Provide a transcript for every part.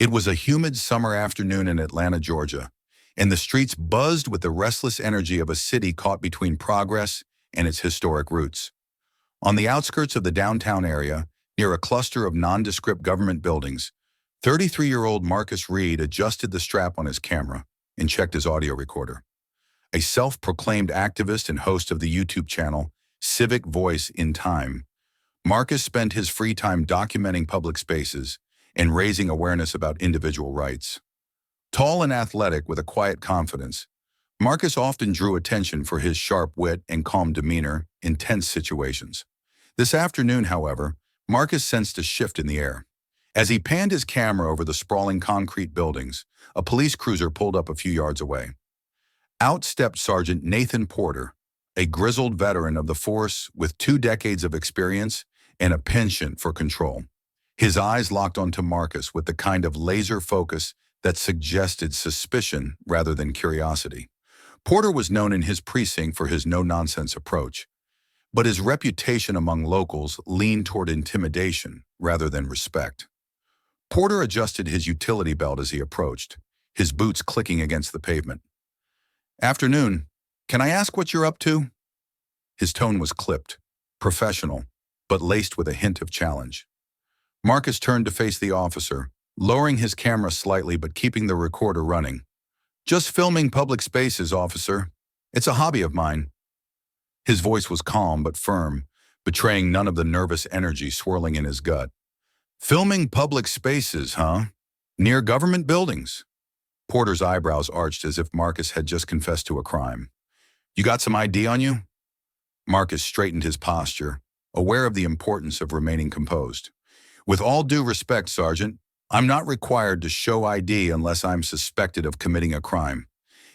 It was a humid summer afternoon in Atlanta, Georgia, and the streets buzzed with the restless energy of a city caught between progress and its historic roots. On the outskirts of the downtown area, near a cluster of nondescript government buildings, 33-year-old Marcus Reed adjusted the strap on his camera and checked his audio recorder. A self-proclaimed activist and host of the YouTube channel Civic Voice in Time, Marcus spent his free time documenting public spaces and raising awareness about individual rights. Tall and athletic with a quiet confidence, Marcus often drew attention for his sharp wit and calm demeanor in tense situations. This afternoon, however, Marcus sensed a shift in the air. As he panned his camera over the sprawling concrete buildings, a police cruiser pulled up a few yards away. Out stepped Sergeant Nathan Porter, a grizzled veteran of the force with 2 decades of experience and a penchant for control. His eyes locked onto Marcus with the kind of laser focus that suggested suspicion rather than curiosity. Porter was known in his precinct for his no-nonsense approach, but his reputation among locals leaned toward intimidation rather than respect. Porter adjusted his utility belt as he approached, his boots clicking against the pavement. "Afternoon. Can I ask what you're up to?" His tone was clipped, professional, but laced with a hint of challenge. Marcus turned to face the officer, lowering his camera slightly but keeping the recorder running. "Just filming public spaces, officer. It's a hobby of mine." His voice was calm but firm, betraying none of the nervous energy swirling in his gut. "Filming public spaces, huh? Near government buildings?" Porter's eyebrows arched as if Marcus had just confessed to a crime. "You got some ID on you?" Marcus straightened his posture, aware of the importance of remaining composed. "With all due respect, Sergeant, I'm not required to show ID unless I'm suspected of committing a crime.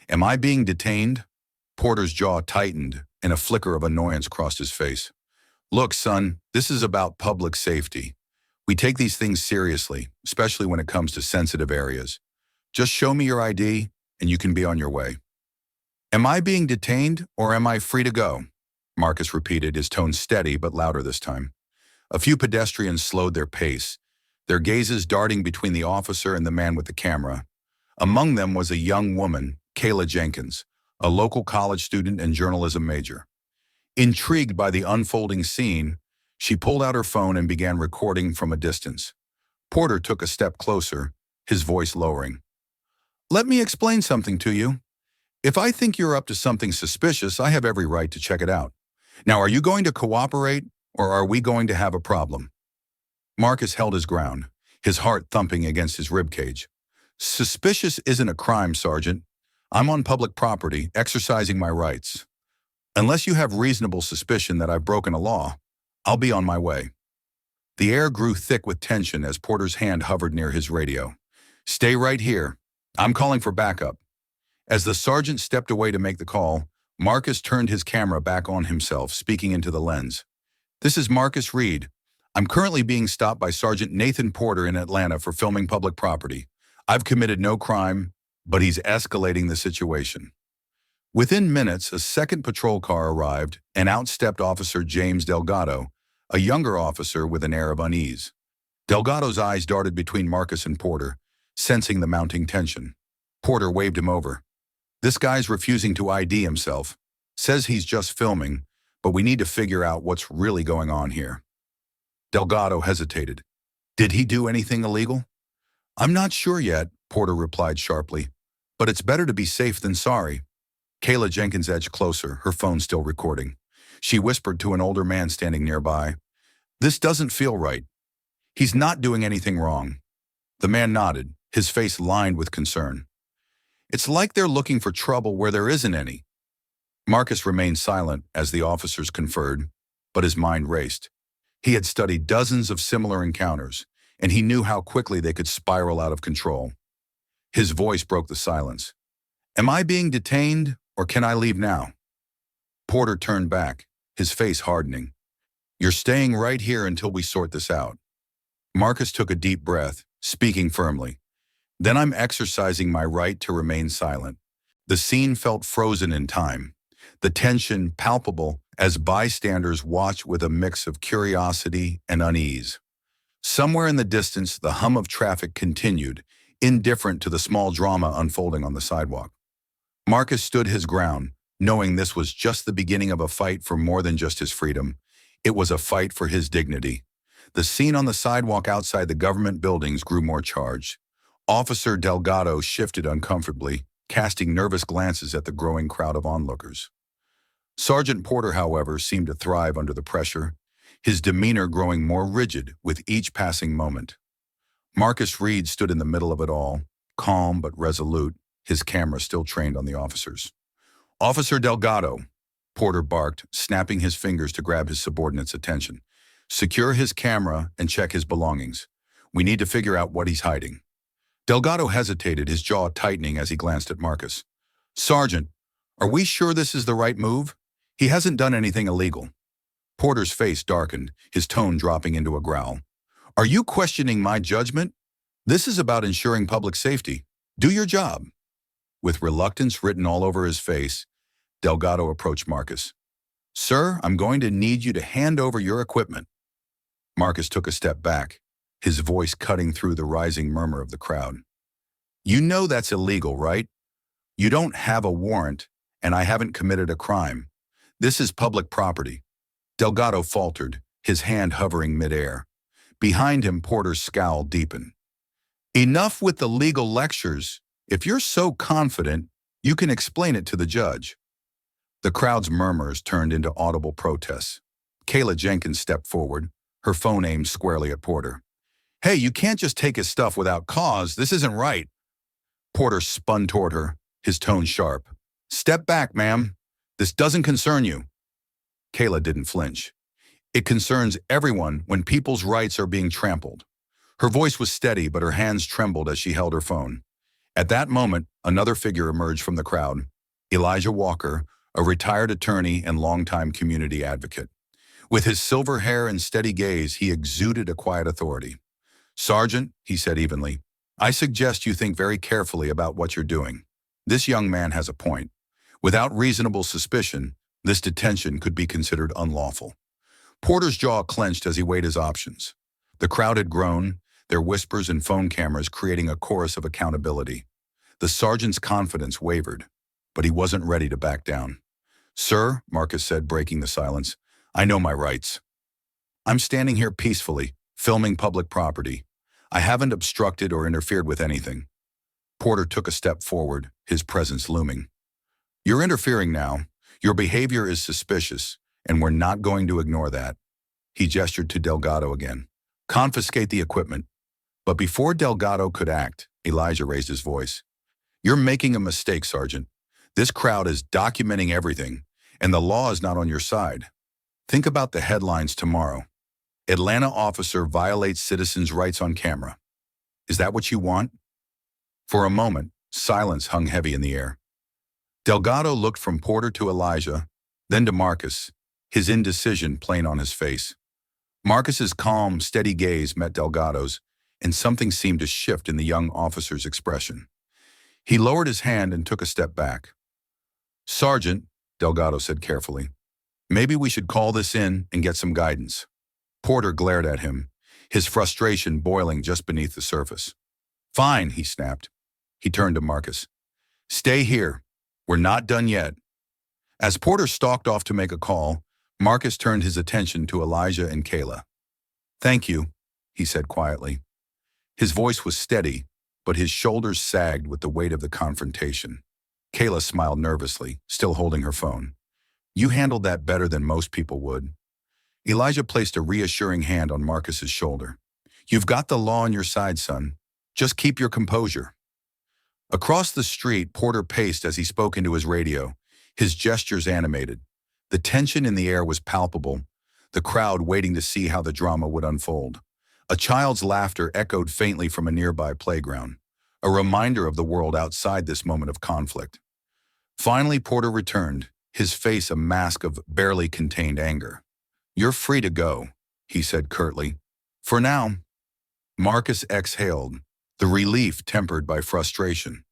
Am I being detained?" Porter's jaw tightened, and a flicker of annoyance crossed his face. "Look, son, this is about public safety. We take these things seriously, especially when it comes to sensitive areas. Just show me your ID, and you can be on your way." "Am I being detained, or am I free to go?" Marcus repeated, his tone steady but louder this time. A few pedestrians slowed their pace, their gazes darting between the officer and the man with the camera. Among them was a young woman, Kayla Jenkins, a local college student and journalism major. Intrigued by the unfolding scene, she pulled out her phone and began recording from a distance. Porter took a step closer, his voice lowering. "Let me explain something to you. If I think you're up to something suspicious, I have every right to check it out. Now, are you going to cooperate, or are we going to have a problem?" Marcus held his ground, his heart thumping against his ribcage. "Suspicious isn't a crime, Sergeant. I'm on public property, exercising my rights. Unless you have reasonable suspicion that I've broken a law, I'll be on my way." The air grew thick with tension as Porter's hand hovered near his radio. "Stay right here. I'm calling for backup." As the sergeant stepped away to make the call, Marcus turned his camera back on himself, speaking into the lens. "This is Marcus Reed. I'm currently being stopped by Sergeant Nathan Porter in Atlanta for filming public property. I've committed no crime, but he's escalating the situation." Within minutes, a second patrol car arrived, and out stepped Officer James Delgado, a younger officer with an air of unease. Delgado's eyes darted between Marcus and Porter, sensing the mounting tension. Porter waved him over. "This guy's refusing to ID himself. Says he's just filming, but we need to figure out what's really going on here." Delgado hesitated. "Did he do anything illegal?" "I'm not sure yet," Porter replied sharply. "But it's better to be safe than sorry." Kayla Jenkins edged closer, her phone still recording. She whispered to an older man standing nearby, "This doesn't feel right. He's not doing anything wrong." The man nodded, his face lined with concern. "It's like they're looking for trouble where there isn't any." Marcus remained silent as the officers conferred, but his mind raced. He had studied dozens of similar encounters, and he knew how quickly they could spiral out of control. His voice broke the silence. "Am I being detained, or can I leave now?" Porter turned back, his face hardening. "You're staying right here until we sort this out." Marcus took a deep breath, speaking firmly. "Then I'm exercising my right to remain silent." The scene felt frozen in time, the tension palpable as bystanders watched with a mix of curiosity and unease. Somewhere in the distance, the hum of traffic continued, indifferent to the small drama unfolding on the sidewalk. Marcus stood his ground, knowing this was just the beginning of a fight for more than just his freedom. It was a fight for his dignity. The scene on the sidewalk outside the government buildings grew more charged. Officer Delgado shifted uncomfortably, casting nervous glances at the growing crowd of onlookers. Sergeant Porter, however, seemed to thrive under the pressure, his demeanor growing more rigid with each passing moment. Marcus Reed stood in the middle of it all, calm but resolute, his camera still trained on the officers. "Officer Delgado," Porter barked, snapping his fingers to grab his subordinate's attention. "Secure his camera and check his belongings. We need to figure out what he's hiding." Delgado hesitated, his jaw tightening as he glanced at Marcus. "Sergeant, are we sure this is the right move? He hasn't done anything illegal." Porter's face darkened, his tone dropping into a growl. "Are you questioning my judgment? This is about ensuring public safety. Do your job." With reluctance written all over his face, Delgado approached Marcus. "Sir, I'm going to need you to hand over your equipment." Marcus took a step back, his voice cutting through the rising murmur of the crowd. "You know that's illegal, right? You don't have a warrant, and I haven't committed a crime. This is public property." Delgado faltered, his hand hovering midair. Behind him, Porter's scowl deepened. "Enough with the legal lectures. If you're so confident, you can explain it to the judge." The crowd's murmurs turned into audible protests. Kayla Jenkins stepped forward, her phone aimed squarely at Porter. "Hey, you can't just take his stuff without cause. This isn't right." Porter spun toward her, his tone sharp. "Step back, ma'am. This doesn't concern you." Kayla didn't flinch. "It concerns everyone when people's rights are being trampled." Her voice was steady, but her hands trembled as she held her phone. At that moment, another figure emerged from the crowd. Elijah Walker, a retired attorney and longtime community advocate. With his silver hair and steady gaze, he exuded a quiet authority. "Sergeant," he said evenly, "I suggest you think very carefully about what you're doing. This young man has a point. Without reasonable suspicion, this detention could be considered unlawful." Porter's jaw clenched as he weighed his options. The crowd had grown, their whispers and phone cameras creating a chorus of accountability. The sergeant's confidence wavered, but he wasn't ready to back down. "Sir," Marcus said, breaking the silence, "I know my rights. I'm standing here peacefully, filming public property. I haven't obstructed or interfered with anything." Porter took a step forward, his presence looming. "You're interfering now. Your behavior is suspicious, and we're not going to ignore that." He gestured to Delgado again. "Confiscate the equipment." But before Delgado could act, Elijah raised his voice. "You're making a mistake, Sergeant. This crowd is documenting everything, and the law is not on your side. Think about the headlines tomorrow. Atlanta officer violates citizens' rights on camera. Is that what you want?" For a moment, silence hung heavy in the air. Delgado looked from Porter to Elijah, then to Marcus, his indecision plain on his face. Marcus's calm, steady gaze met Delgado's, and something seemed to shift in the young officer's expression. He lowered his hand and took a step back. "Sergeant," Delgado said carefully, "maybe we should call this in and get some guidance." Porter glared at him, his frustration boiling just beneath the surface. "Fine," he snapped. He turned to Marcus. "Stay here. We're not done yet." As Porter stalked off to make a call, Marcus turned his attention to Elijah and Kayla. "Thank you," he said quietly. His voice was steady, but his shoulders sagged with the weight of the confrontation. Kayla smiled nervously, still holding her phone. "You handled that better than most people would." Elijah placed a reassuring hand on Marcus's shoulder. "You've got the law on your side, son. Just keep your composure." Across the street, Porter paced as he spoke into his radio, his gestures animated. The tension in the air was palpable, the crowd waiting to see how the drama would unfold. A child's laughter echoed faintly from a nearby playground, a reminder of the world outside this moment of conflict. Finally, Porter returned, his face a mask of barely contained anger. "You're free to go," he said curtly. "For now." Marcus exhaled, the relief tempered by frustration.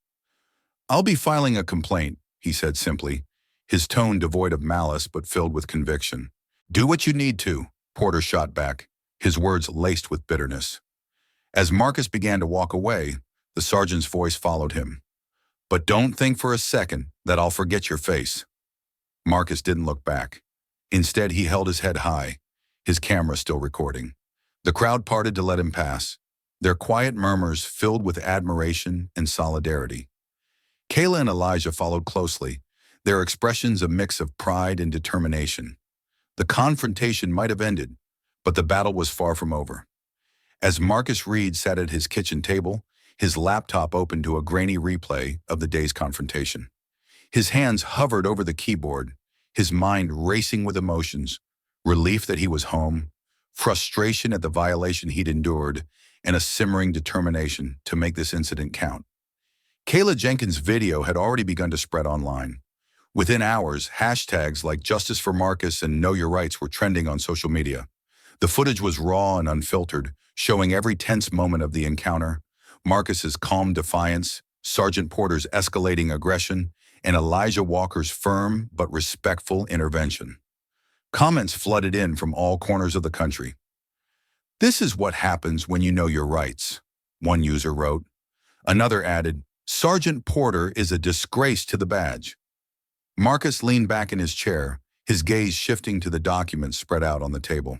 "I'll be filing a complaint," he said simply, his tone devoid of malice but filled with conviction. "Do what you need to," Porter shot back, his words laced with bitterness. As Marcus began to walk away, The sergeant's voice followed him. "But don't think for a second that I'll forget your face." Marcus didn't look back. Instead, he held his head high, his camera still recording. The crowd parted to let him pass, their quiet murmurs filled with admiration and solidarity. Kayla and Elijah followed closely, their expressions a mix of pride and determination. The confrontation might have ended, but the battle was far from over. As Marcus Reed sat at his kitchen table, his laptop open to a grainy replay of the day's confrontation. His hands hovered over the keyboard, his mind racing with emotions, relief that he was home, frustration at the violation he'd endured, and a simmering determination to make this incident count. Kayla Jenkins' video had already begun to spread online. Within hours, hashtags like Justice for Marcus and Know Your Rights were trending on social media. The footage was raw and unfiltered, showing every tense moment of the encounter, Marcus's calm defiance, Sergeant Porter's escalating aggression, and Elijah Walker's firm but respectful intervention. Comments flooded in from all corners of the country. "This is what happens when you know your rights," one user wrote. Another added, "Sergeant Porter is a disgrace to the badge." Marcus leaned back in his chair, his gaze shifting to the documents spread out on the table.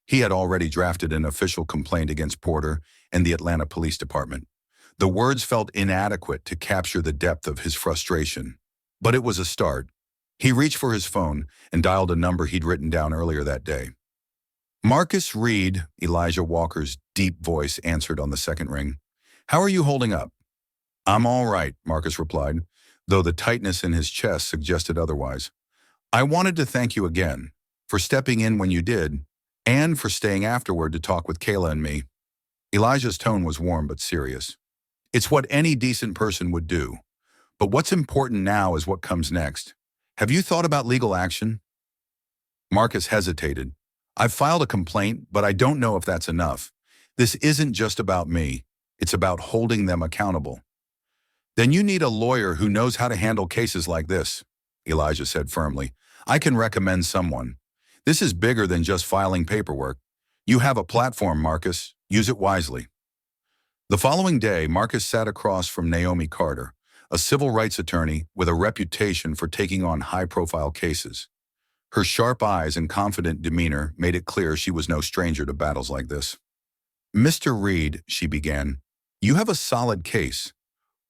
He had already drafted an official complaint against Porter and the Atlanta Police Department. The words felt inadequate to capture the depth of his frustration, but it was a start. He reached for his phone and dialed a number he'd written down earlier that day. "Marcus Reed," Elijah Walker's deep voice answered on the second ring. "How are you holding up?" "I'm all right," Marcus replied, though the tightness in his chest suggested otherwise. "I wanted to thank you again for stepping in when you did, and for staying afterward to talk with Kayla and me." Elijah's tone was warm but serious. "It's what any decent person would do. But what's important now is what comes next. Have you thought about legal action?" Marcus hesitated. "I've filed a complaint, but I don't know if that's enough. This isn't just about me. It's about holding them accountable." "Then you need a lawyer who knows how to handle cases like this," Elijah said firmly. "I can recommend someone. This is bigger than just filing paperwork. You have a platform, Marcus. Use it wisely." The following day, Marcus sat across from Naomi Carter, a civil rights attorney with a reputation for taking on high-profile cases. Her sharp eyes and confident demeanor made it clear she was no stranger to battles like this. "Mr. Reed," she began, "you have a solid case.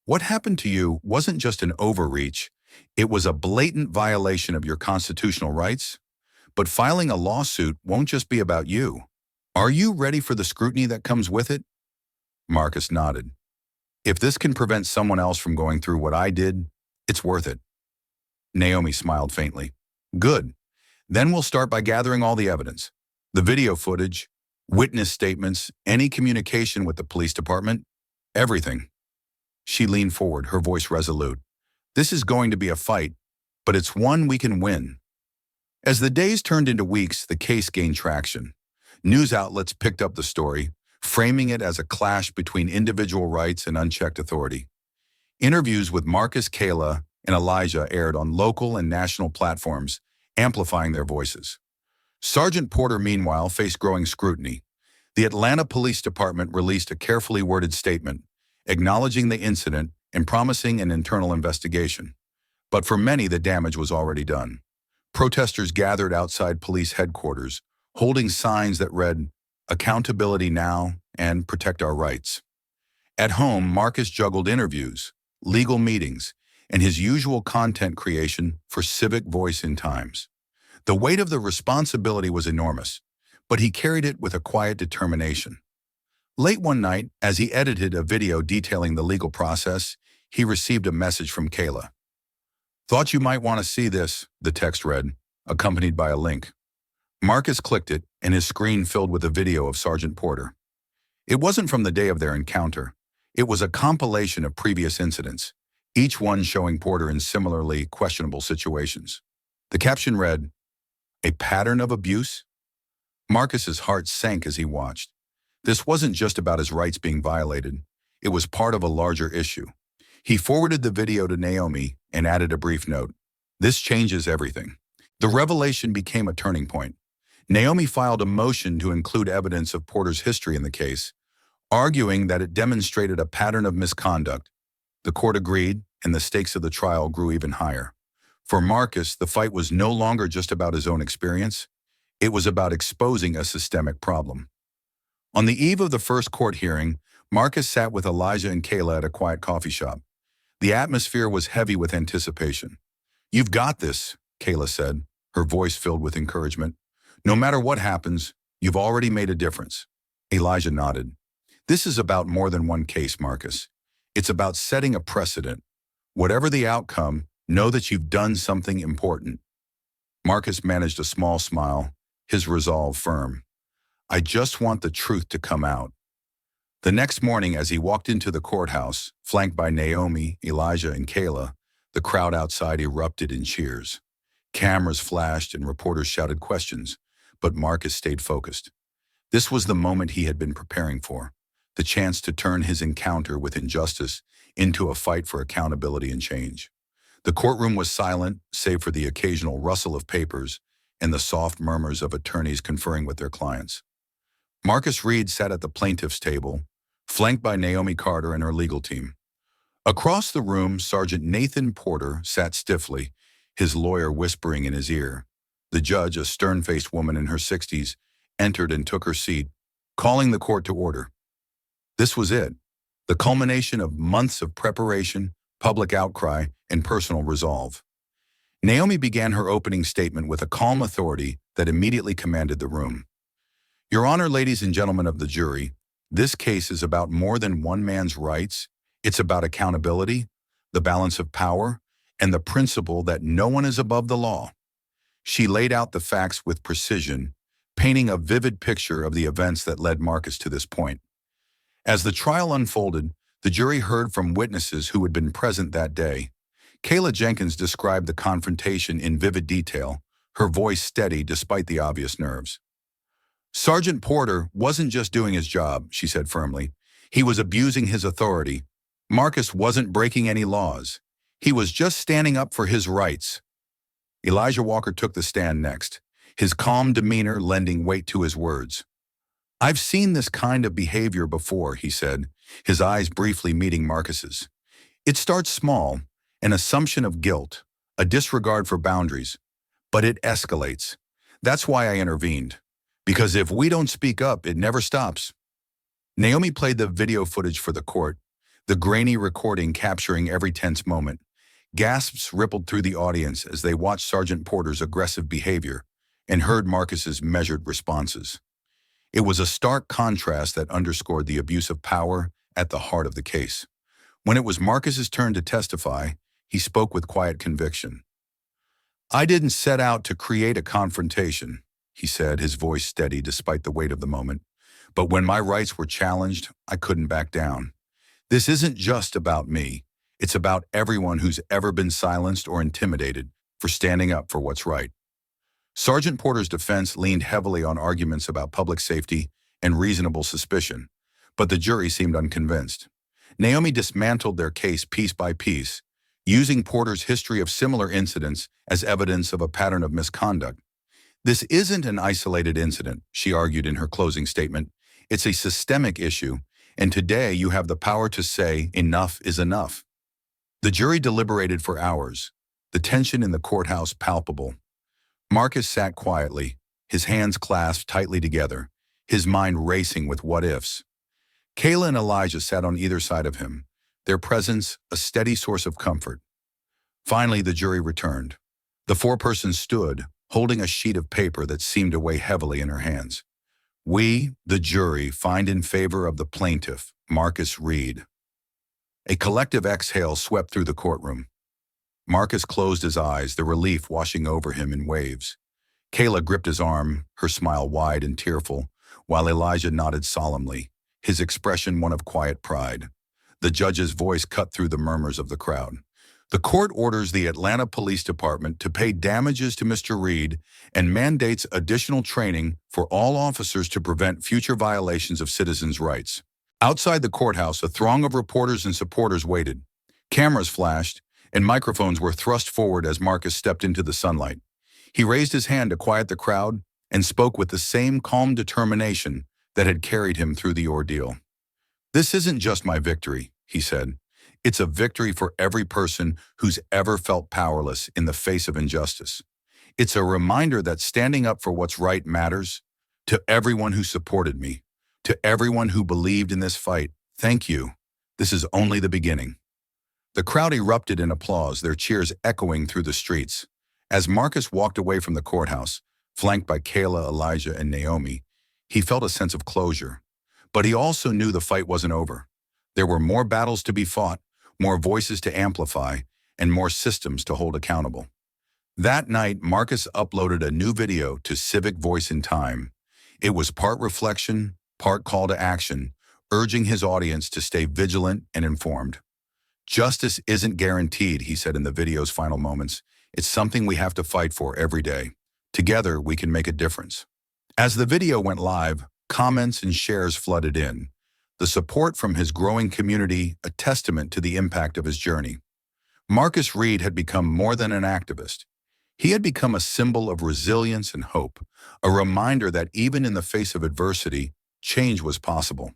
What happened to you wasn't just an overreach, it was a blatant violation of your constitutional rights. But filing a lawsuit won't just be about you. Are you ready for the scrutiny that comes with it?" Marcus nodded. "If this can prevent someone else from going through what I did, it's worth it." Naomi smiled faintly. "Good. Then we'll start by gathering all the evidence. The video footage, witness statements, any communication with the police department, everything." She leaned forward, her voice resolute. "This is going to be a fight, but it's one we can win." As the days turned into weeks, the case gained traction. News outlets picked up the story, framing it as a clash between individual rights and unchecked authority. Interviews with Marcus, Kayla, and Elijah aired on local and national platforms, amplifying their voices. Sergeant Porter, meanwhile, faced growing scrutiny. The Atlanta Police Department released a carefully worded statement, acknowledging the incident and promising an internal investigation. But for many, the damage was already done. Protesters gathered outside police headquarters, holding signs that read, "Accountability now" and "Protect our rights." At home, Marcus juggled interviews, legal meetings, and his usual content creation for Civic Voice in Times. The weight of the responsibility was enormous, but he carried it with a quiet determination. Late one night, as he edited a video detailing the legal process, he received a message from Kayla. "Thought you might want to see this," the text read, accompanied by a link. Marcus clicked it, and his screen filled with a video of Sergeant Porter. It wasn't from the day of their encounter. It was a compilation of previous incidents, each one showing Porter in similarly questionable situations. The caption read, "A pattern of abuse?" Marcus's heart sank as he watched. This wasn't just about his rights being violated. It was part of a larger issue. He forwarded the video to Naomi and added a brief note. "This changes everything." The revelation became a turning point. Naomi filed a motion to include evidence of Porter's history in the case, arguing that it demonstrated a pattern of misconduct. The court agreed, and the stakes of the trial grew even higher. For Marcus, the fight was no longer just about his own experience. It was about exposing a systemic problem. On the eve of the first court hearing, Marcus sat with Elijah and Kayla at a quiet coffee shop. The atmosphere was heavy with anticipation. "You've got this," Kayla said, her voice filled with encouragement. "No matter what happens, you've already made a difference." Elijah nodded. "This is about more than one case, Marcus. It's about setting a precedent. Whatever the outcome, know that you've done something important." Marcus managed a small smile, his resolve firm. "I just want the truth to come out." The next morning, as he walked into the courthouse, flanked by Naomi, Elijah, and Kayla, the crowd outside erupted in cheers. Cameras flashed and reporters shouted questions, but Marcus stayed focused. This was the moment he had been preparing for, the chance to turn his encounter with injustice into a fight for accountability and change. The courtroom was silent, save for the occasional rustle of papers and the soft murmurs of attorneys conferring with their clients. Marcus Reed sat at the plaintiff's table, flanked by Naomi Carter and her legal team. Across the room, Sergeant Nathan Porter sat stiffly, his lawyer whispering in his ear. The judge, a stern-faced woman in her 60s, entered and took her seat, calling the court to order. This was it, the culmination of months of preparation, public outcry, and personal resolve. Naomi began her opening statement with a calm authority that immediately commanded the room. "Your Honor, ladies and gentlemen of the jury, this case is about more than one man's rights. It's about accountability, the balance of power, and the principle that no one is above the law." She laid out the facts with precision, painting a vivid picture of the events that led Marcus to this point. As the trial unfolded, the jury heard from witnesses who had been present that day. Kayla Jenkins described the confrontation in vivid detail, her voice steady despite the obvious nerves. "Sergeant Porter wasn't just doing his job," she said firmly. "He was abusing his authority. Marcus wasn't breaking any laws. He was just standing up for his rights." Elijah Walker took the stand next, his calm demeanor lending weight to his words. "I've seen this kind of behavior before," he said, his eyes briefly meeting Marcus's. "It starts small, an assumption of guilt, a disregard for boundaries, but it escalates. That's why I intervened. Because if we don't speak up, it never stops." Naomi played the video footage for the court, the grainy recording capturing every tense moment. Gasps rippled through the audience as they watched Sergeant Porter's aggressive behavior and heard Marcus's measured responses. It was a stark contrast that underscored the abuse of power at the heart of the case. When it was Marcus's turn to testify, he spoke with quiet conviction. "I didn't set out to create a confrontation," he said, his voice steady despite the weight of the moment. "But when my rights were challenged, I couldn't back down. This isn't just about me. It's about everyone who's ever been silenced or intimidated for standing up for what's right." Sergeant Porter's defense leaned heavily on arguments about public safety and reasonable suspicion, but the jury seemed unconvinced. Naomi dismantled their case piece by piece, using Porter's history of similar incidents as evidence of a pattern of misconduct. "This isn't an isolated incident," she argued in her closing statement. "It's a systemic issue, and today you have the power to say enough is enough." The jury deliberated for hours, the tension in the courthouse palpable. Marcus sat quietly, his hands clasped tightly together, his mind racing with what-ifs. Kayla and Elijah sat on either side of him, their presence a steady source of comfort. Finally, the jury returned. The foreperson stood, holding a sheet of paper that seemed to weigh heavily in her hands. "We, the jury, find in favor of the plaintiff, Marcus Reed." A collective exhale swept through the courtroom. Marcus closed his eyes, the relief washing over him in waves. Kayla gripped his arm, her smile wide and tearful, while Elijah nodded solemnly, his expression one of quiet pride. The judge's voice cut through the murmurs of the crowd. "The court orders the Atlanta Police Department to pay damages to Mr. Reed and mandates additional training for all officers to prevent future violations of citizens' rights." Outside the courthouse, a throng of reporters and supporters waited. Cameras flashed, and microphones were thrust forward as Marcus stepped into the sunlight. He raised his hand to quiet the crowd and spoke with the same calm determination that had carried him through the ordeal. This isn't just my victory, he said. It's a victory for every person who's ever felt powerless in the face of injustice. It's a reminder that standing up for what's right matters. To everyone who supported me, to everyone who believed in this fight, thank you. This is only the beginning. The crowd erupted in applause, their cheers echoing through the streets. As Marcus walked away from the courthouse, flanked by Kayla, Elijah, and Naomi, he felt a sense of closure. But he also knew the fight wasn't over. There were more battles to be fought, more voices to amplify, and more systems to hold accountable. That night, Marcus uploaded a new video to Civic Voice in Time. It was part reflection, part call to action, urging his audience to stay vigilant and informed. Justice isn't guaranteed, he said in the video's final moments. It's something we have to fight for every day. Together, we can make a difference. As the video went live, comments and shares flooded in. The support from his growing community, a testament to the impact of his journey. Marcus Reed had become more than an activist. He had become a symbol of resilience and hope, a reminder that even in the face of adversity, change was possible.